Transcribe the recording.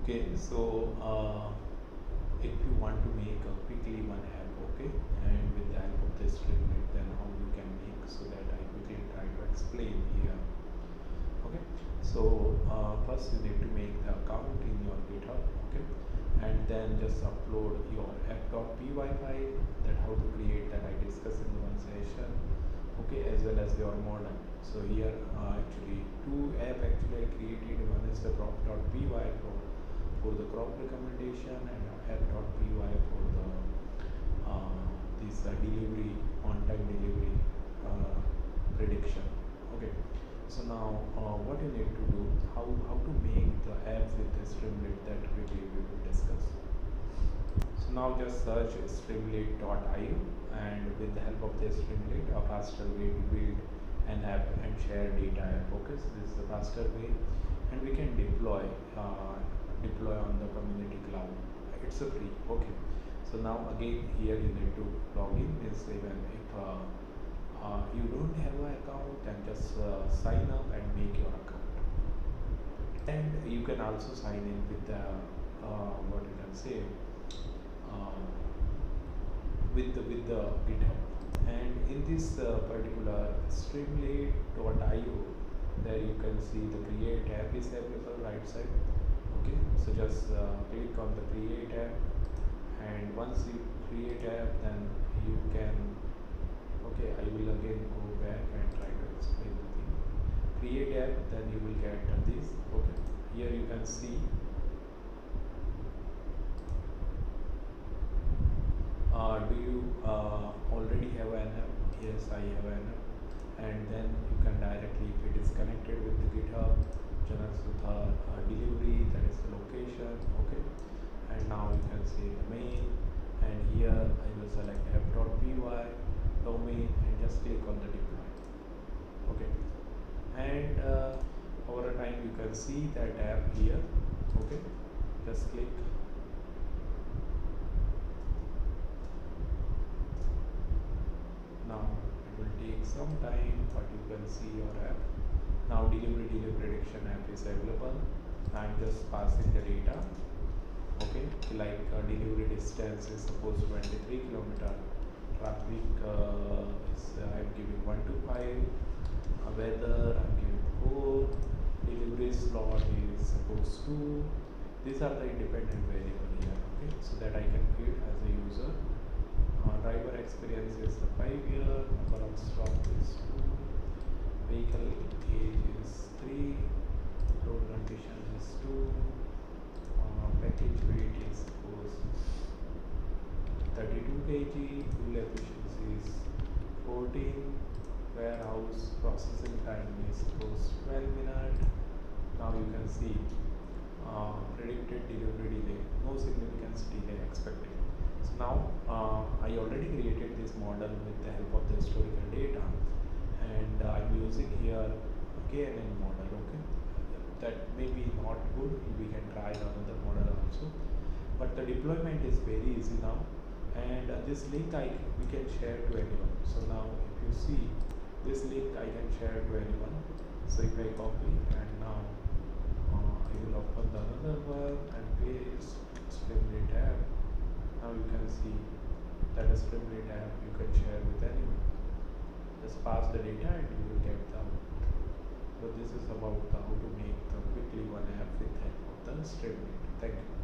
Okay, so if you want to make a quickly one app, okay, and with the help of this Streamlit, then how you can make, so that I quickly try to explain here. Okay, so first you need to make the account in your GitHub, okay, and then just upload your app.py file, that how to create, that I discussed in one session, okay, as well as your model. So here actually two app actually I created. One is the crop.py for the crop recommendation, and app.py for the this delivery, on-time delivery prediction. Okay, so now what you need to do, how to make the app with the Streamlit, that quickly we will discuss. So now just search streamlit.io, and with the help of the Streamlit, a faster way to build an app and share data app. Okay, so this is the faster way, and we can deploy on the community cloud. It's a free. Okay, so now again here you need to log in. Means even if you don't have an account, then just sign up and make your account. And you can also sign in with the what you can say with the GitHub. And in this particular streamlit.io, there you can see the create app is available right side. Okay, so just click on the create app, and once you create app, then you can, okay, I will again go back and try to explain the thing. Create app, then you will get this. Okay, here you can see do you already have an app? Yes, I have an app. And then you can directly, if it is connected with the GitHub, Janasutha delivery, that is the location. Okay, and now you can see the main, and here I will select app.py domain and just click on the deploy. Okay, and over a time you can see that app here. Okay, just click. Now it will take some time, but you can see your app. Now delivery delay prediction app is available. I'm just passing the data. Okay, like delivery distance is suppose 23 kilometer. Traffic is I'm giving 1 to 5. Weather I'm giving 4. Delivery slot is suppose 2. These are the independent variable here. Okay, so that I can feed as a user. Driver experience is the 5-year, number of stop is 2, vehicle age is 3, road condition is 2, package weight is suppose 32 kg, fuel efficiency is 14, warehouse processing time is suppose 12 minutes. Now you can see predicted delivery delay, no significance delay expected. So now I already created this model with the help of the historical data, and I'm using here KNN model. Okay, that may be not good, we can try another model also, but the deployment is very easy now, and this link we can share to anyone. So now if you see this link, I can share to anyone. So if I copy, and now I will open the another one and paste Streamlit app. Now you can see that a Streamlit app you can share with anyone. Just pass the data and you will get the output. So this is about how to make the quickly one app with help of the Streamlit. Thank you.